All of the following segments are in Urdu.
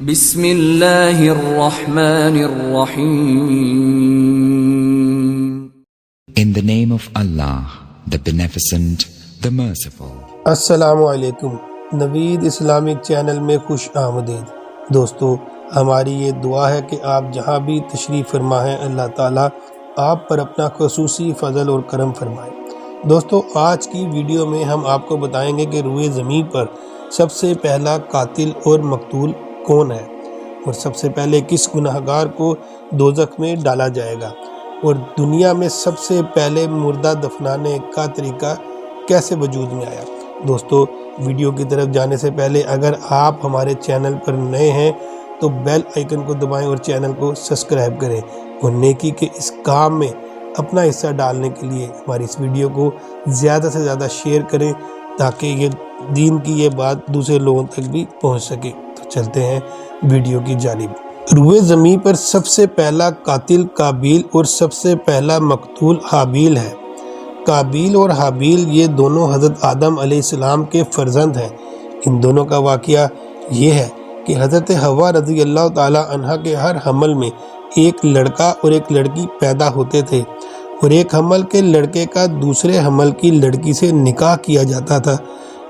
بسم اللہ الرحمن الرحیم. In the name of Allah, the Beneficent, the Merciful. السلام علیکم. نوید اسلامک چینل میں خوش آمدید. دوستو، ہماری یہ دعا ہے کہ آپ جہاں بھی تشریف فرما ہیں اللہ تعالیٰ آپ پر اپنا خصوصی فضل اور کرم فرمائے. دوستو، آج کی ویڈیو میں ہم آپ کو بتائیں گے کہ روئے زمین پر سب سے پہلا قاتل اور مقتول کون ہے، اور سب سے پہلے کس گناہگار کو دوزخ میں ڈالا جائے گا، اور دنیا میں سب سے پہلے مردہ دفنانے کا طریقہ کیسے وجود میں آیا. دوستو، ویڈیو کی طرف جانے سے پہلے اگر آپ ہمارے چینل پر نئے ہیں تو بیل آئیکن کو دبائیں اور چینل کو سبسکرائب کریں، اور نیکی کے اس کام میں اپنا حصہ ڈالنے کے لیے ہماری اس ویڈیو کو زیادہ سے زیادہ شیئر کریں تاکہ یہ دین کی یہ بات دوسرے لوگوں تک بھی پہنچ سکے. تو چلتے ہیں ویڈیو کی جانب. روئے زمین پر سب سے پہلا قاتل قابیل اور سب سے پہلا مقتول حابیل ہے. قابیل اور حابیل یہ دونوں حضرت آدم علیہ السلام کے فرزند ہیں. ان دونوں کا واقعہ یہ ہے کہ حضرت حوا رضی اللہ تعالی عنہ کے ہر حمل میں ایک لڑکا اور ایک لڑکی پیدا ہوتے تھے، اور ایک حمل کے لڑکے کا دوسرے حمل کی لڑکی سے نکاح کیا جاتا تھا.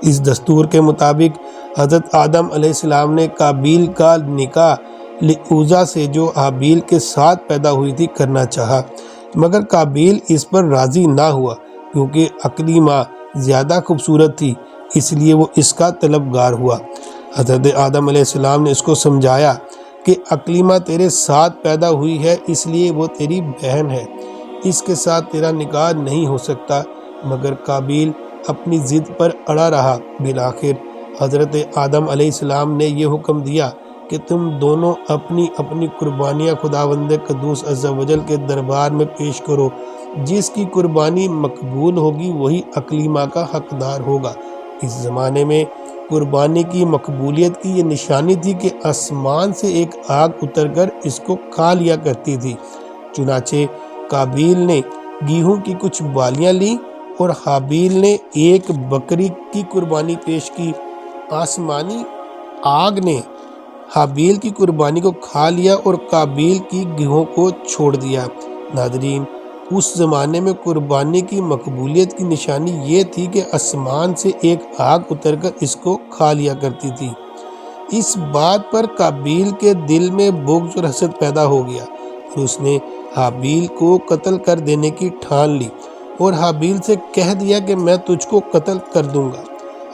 اس دستور کے مطابق حضرت آدم علیہ السلام نے قابیل کا نکاح لعوزہ سے جو حابیل کے ساتھ پیدا ہوئی تھی کرنا چاہا، مگر قابیل اس پر راضی نہ ہوا کیونکہ عقلی ماں زیادہ خوبصورت تھی، اس لیے وہ اس کا طلبگار ہوا. حضرت آدم علیہ السلام نے اس کو سمجھایا کہ عقلی ماں تیرے ساتھ پیدا ہوئی ہے، اس لیے وہ تیری بہن ہے، اس کے ساتھ تیرا نکاح نہیں ہو سکتا. مگر قابیل اپنی ضد پر اڑا رہا. بالآخر حضرت آدم علیہ السلام نے یہ حکم دیا کہ تم دونوں اپنی اپنی قربانیاں خداوند قدوس عز و جل کے دربار میں پیش کرو. جس کی قربانی مقبول ہوگی وہی عقلی ماں کا حقدار ہوگا. اس زمانے میں قربانی کی مقبولیت کی یہ نشانی تھی کہ آسمان سے ایک آگ اتر کر اس کو کھا لیا کرتی تھی. چنانچہ قابیل نے گیہوں کی کچھ بالیاں لیں اور حابیل نے ایک بکری کی قربانی پیش کی. آسمانی آگ نے حابیل کی قربانی کو کھا لیا اور قابیل کی گیہوں کو چھوڑ دیا. ناظرین، اس زمانے میں قربانی کی مقبولیت کی نشانی یہ تھی کہ آسمان سے ایک آگ اتر کر اس کو کھا لیا کرتی تھی. اس بات پر قابیل کے دل میں بغض اور حسد پیدا ہو گیا اور اس نے حابیل کو قتل کر دینے کی ٹھان لی اور حابیل سے کہہ دیا کہ میں تجھ کو قتل کر دوں گا.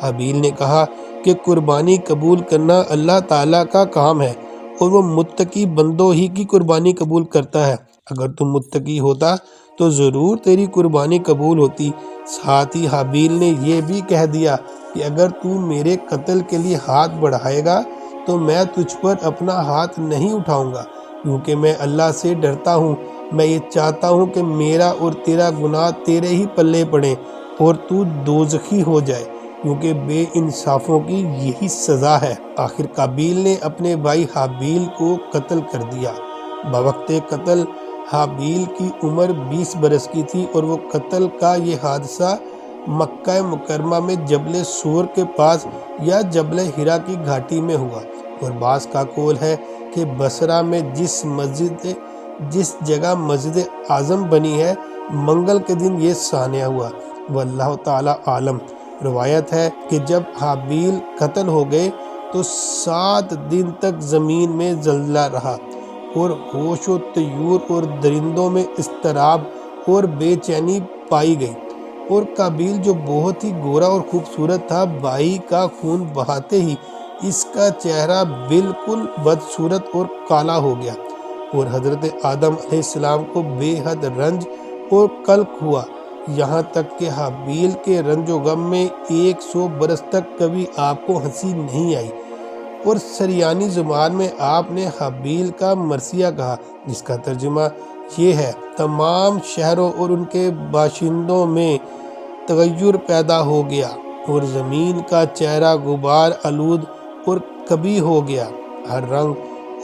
حابیل نے کہا کہ قربانی قبول کرنا اللہ تعالیٰ کا کام ہے اور وہ متقی بندوں ہی کی قربانی قبول کرتا ہے. اگر تم متقی ہوتا تو ضرور تیری قربانی قبول ہوتی. ساتھ ہی حابیل نے یہ بھی کہہ دیا کہ اگر تو میرے قتل کے لیے ہاتھ بڑھائے گا تو میں تجھ پر اپنا ہاتھ نہیں اٹھاؤں گا، کیونکہ میں اللہ سے ڈرتا ہوں. میں یہ چاہتا ہوں کہ میرا اور تیرا گناہ تیرے ہی پلے پڑے اور تو دوزخی ہو جائے، کیونکہ بے انصافوں کی یہی سزا ہے. آخر قابیل نے اپنے بھائی حابیل کو قتل کر دیا. بوقت قتل حابیل کی عمر 20 برس کی تھی اور وہ قتل کا یہ حادثہ مکہ مکرمہ میں جبل سور کے پاس یا جبل ہرا کی گھاٹی میں ہوا. اور بعض کا قول ہے کہ بصرہ میں جس جگہ مسجد اعظم بنی ہے منگل کے دن یہ سانحہ ہوا. واللہ تعالی عالم. روایت ہے کہ جب حابیل قتل ہو گئے تو 7 دن تک زمین میں زلزلہ رہا اور ہوش و طیور اور درندوں میں اضطراب اور بے چینی پائی گئی. اور قابیل جو بہت ہی گورا اور خوبصورت تھا، بھائی کا خون بہاتے ہی اس کا چہرہ بالکل بدصورت اور کالا ہو گیا، اور حضرت آدم علیہ السلام کو بے حد رنج اور قلق ہوا، یہاں تک کہ حابیل کے رنج و غم میں 100 برس تک کبھی آپ کو ہنسی نہیں آئی. اور سریانی زبان میں آپ نے حابیل کا مرثیہ کہا، جس کا ترجمہ یہ ہے: تمام شہروں اور ان کے باشندوں میں تغیر پیدا ہو گیا اور زمین کا چہرہ غبار آلود اور کبھی ہو گیا. ہر رنگ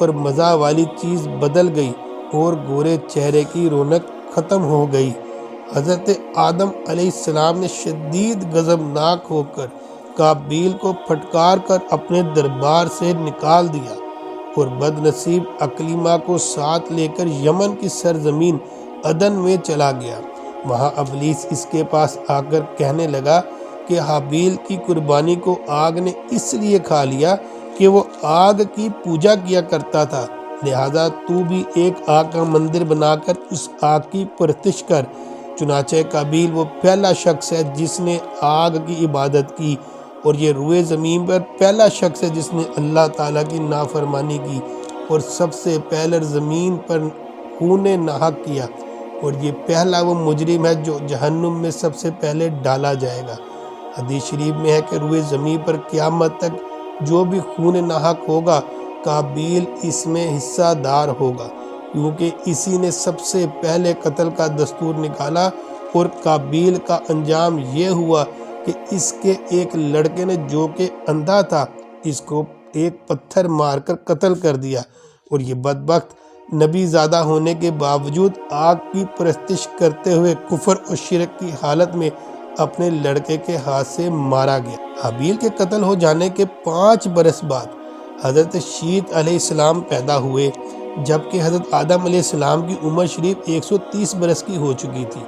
اور مزہ والی چیز بدل گئی اور گورے چہرے کی رونق ختم ہو گئی. حضرت آدم علیہ السلام نے شدید غضبناک ہو کر قابیل کو پھٹکار کر اپنے دربار سے نکال دیا اور بد نصیب اکلیما کو ساتھ لے کر یمن کی سرزمین عدن میں چلا گیا۔ وہاں ابلیس اس کے پاس آ کر کہنے لگا کہ حابیل کی قربانی کو آگ نے اس لیے کھا لیا کہ وہ آگ کی پوجا کیا کرتا تھا، لہذا تو بھی ایک آگ کا مندر بنا کر اس آگ کی پرستش کر۔ چنانچہ قابیل وہ پہلا شخص ہے جس نے آگ کی عبادت کی، اور یہ روئے زمین پر پہلا شخص ہے جس نے اللہ تعالیٰ کی نافرمانی کی، اور سب سے پہلے زمین پر خون ناحق کیا، اور یہ پہلا وہ مجرم ہے جو جہنم میں سب سے پہلے ڈالا جائے گا۔ حدیث شریف میں ہے کہ روئے زمین پر قیامت تک جو بھی خون ناحق ہوگا قابیل اس میں حصہ دار ہوگا، کیونکہ اسی نے سب سے پہلے قتل کا دستور نکالا، اور قابیل کا انجام یہ ہوا کہ اس کے ایک لڑکے نے جو کہ اندھا تھا اس کو ایک پتھر مار کر قتل کر دیا، اور یہ بدبخت نبی زادہ ہونے کے باوجود آگ کی پرستش کرتے ہوئے کفر اور شرک کی حالت میں اپنے لڑکے کے ہاتھ سے مارا گیا۔ حابیل کے قتل ہو جانے کے 5 برس بعد حضرت شیت علیہ السلام پیدا ہوئے، جبکہ حضرت آدم علیہ السلام کی عمر شریف 130 برس کی ہو چکی تھی۔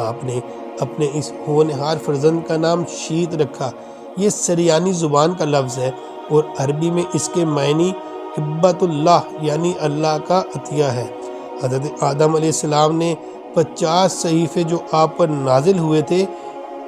آپ نے اپنے اس ہونہار فرزند کا نام شیت رکھا۔ یہ سریانی زبان کا لفظ ہے اور عربی میں اس کے معنی ہبت اللہ یعنی اللہ کا عطیہ ہے۔ حضرت آدم علیہ السلام نے 50 صحیفے جو آپ پر نازل ہوئے تھے،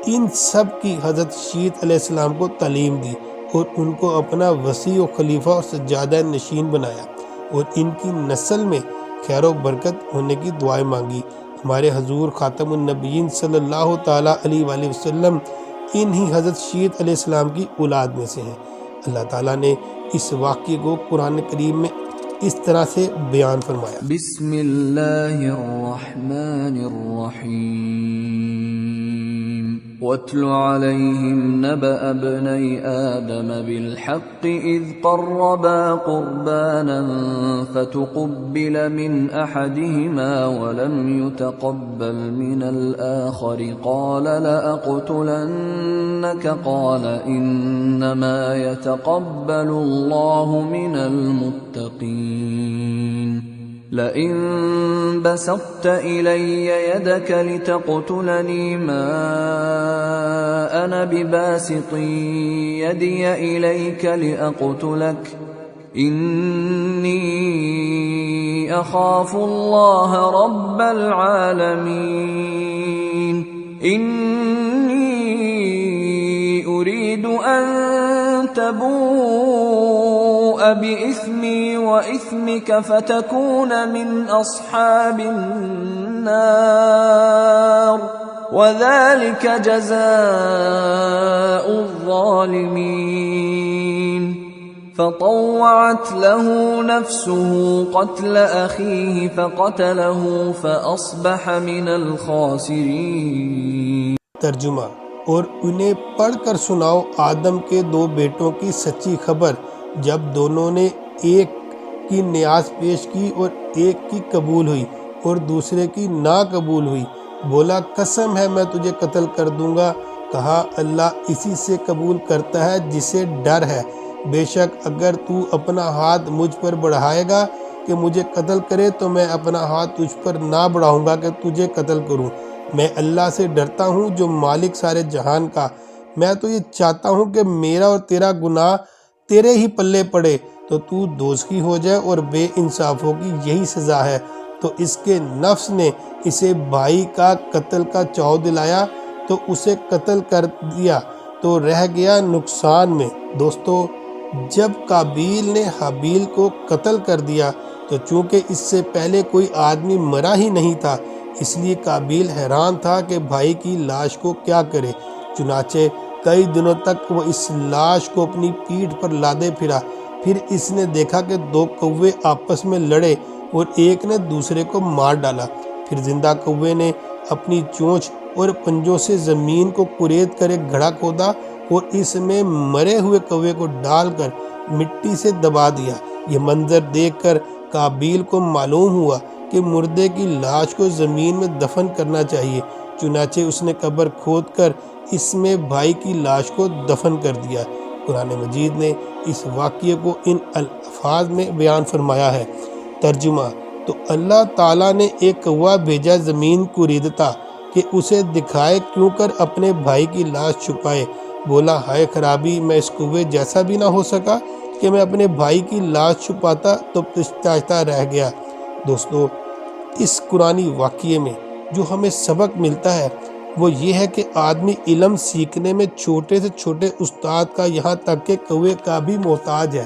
ان سب کی حضرت شیت علیہ السلام کو تعلیم دی اور ان کو اپنا وسیع و خلیفہ اور سجادہ نشین بنایا، اور ان کی نسل میں خیر و برکت ہونے کی دعائیں مانگی۔ ہمارے حضور خاتم النبیین صلی اللہ تعالیٰ علیہ وآلہ وسلم انہی حضرت شیت علیہ السلام کی اولاد میں سے ہیں۔ اللہ تعالیٰ نے اس واقعے کو قرآن کریم میں اس طرح سے بیان فرمایا۔ بسم اللہ الرحمن الرحیم وَاتْلُ عَلَيْهِمْ نَبَأَ ابْنَيْ آدَمَ بِالْحَقِّ إِذْ قَرَّبَا قُرْبَانًا فَتُقُبِّلَ مِنْ أَحَدِهِمَا وَلَمْ يُتَقَبَّلْ مِنَ الْآخَرِ قَالَ لَأَقْتُلَنَّكَ قَالَ إِنَّمَا يَتَقَبَّلُ اللَّهُ مِنَ الْمُتَّقِينَ لَئِن بَسَطْتَ إِلَيَّ يَدَكَ لِتَقْتُلَنِي مَا أَنَا بِبَاسِطٍ يَدِيَ إِلَيْكَ لِأَقْتُلَكَ إِنِّي أَخَافُ اللَّهَ رَبَّ الْعَالَمِينَ إِنِّي أُرِيدُ أَن تَبُوءَ بِإِثْمِي وَإِثْمِكَ فَتَكُونَ مِنْ أَصْحَابِ النَّارِ وَذَلِكَ جَزَاءُ الظَّالِمِينَ فطوعت له نفسه قتل أخيه فقتله فأصبح من الخاسرين۔ ترجمہ: اور انہیں پڑھ کر سناؤ آدم کے 2 بیٹوں کی سچی خبر جب دونوں نے ایک کی نیاز پیش کی اور ایک کی قبول ہوئی اور دوسرے کی نہ قبول ہوئی۔ بولا قسم ہے میں تجھے قتل کر دوں گا، کہا اللہ اسی سے قبول کرتا ہے جسے ڈر ہے، بے شک اگر تو اپنا ہاتھ مجھ پر بڑھائے گا کہ مجھے قتل کرے تو میں اپنا ہاتھ تجھ پر نہ بڑھاؤں گا کہ تجھے قتل کروں۔ میں اللہ سے ڈرتا ہوں جو مالک سارے جہان کا۔ میں تو یہ چاہتا ہوں کہ میرا اور تیرا گناہ تیرے ہی پلے پڑے تو تو دوزخی ہو جائے، اور بے انصافوں کی یہی سزا ہے۔ تو اس کے نفس نے اسے بھائی کا قتل کا چاؤ دلایا تو اسے قتل کر دیا تو رہ گیا نقصان میں۔ دوستو، جب قابیل نے حابیل کو قتل کر دیا تو چونکہ اس سے پہلے کوئی آدمی مرا ہی نہیں تھا، اس لیے قابیل حیران تھا کہ بھائی کی لاش کو کیا کرے۔ چنانچہ کئی دنوں تک وہ اس لاش کو اپنی پیٹھ پر لادے پھرا۔ پھر اس نے دیکھا کہ 2 کوے آپس میں لڑے اور ایک نے دوسرے کو مار ڈالا۔ پھر زندہ کوے نے اپنی چونچ اور پنجوں سے زمین کو کورید کر ایک گڑھا کھودا اور اس میں مرے ہوئے کوے کو ڈال کر مٹی سے دبا دیا۔ یہ منظر دیکھ کر قابیل کو معلوم ہوا کہ مردے کی لاش کو زمین میں دفن کرنا چاہیے، چنانچہ اس نے قبر کھود کر اس میں بھائی کی لاش کو دفن کر دیا۔ قرآن مجید نے اس واقعے کو ان الفاظ میں بیان فرمایا ہے۔ ترجمہ: تو اللہ تعالیٰ نے ایک کوا بھیجا زمین کو ریدتا کہ اسے دکھائے کیوں کر اپنے بھائی کی لاش چھپائے۔ بولا ہائے خرابی، میں اس کوے جیسا بھی نہ ہو سکا کہ میں اپنے بھائی کی لاش چھپاتا تو پچھتاتا رہ گیا۔ دوستو، اس قرآنی واقعے میں جو ہمیں سبق ملتا ہے وہ یہ ہے کہ آدمی علم سیکھنے میں چھوٹے سے چھوٹے استاد کا یہاں تک کہ کوے کا بھی محتاج ہے۔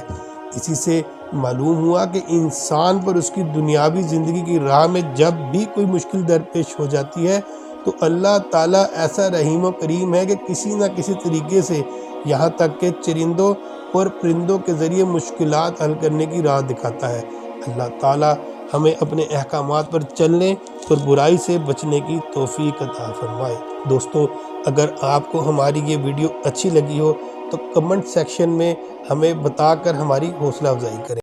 اسی سے معلوم ہوا کہ انسان پر اس کی دنیاوی زندگی کی راہ میں جب بھی کوئی مشکل درپیش ہو جاتی ہے تو اللہ تعالیٰ ایسا رحیم و کریم ہے کہ کسی نہ کسی طریقے سے یہاں تک کہ چرندوں اور پرندوں کے ذریعے مشکلات حل کرنے کی راہ دکھاتا ہے۔ اللہ تعالیٰ ہمیں اپنے احکامات پر چلنے اور برائی سے بچنے کی توفیق عطا فرمائے۔ دوستو، اگر آپ کو ہماری یہ ویڈیو اچھی لگی ہو تو کمنٹ سیکشن میں ہمیں بتا کر ہماری حوصلہ افزائی کریں۔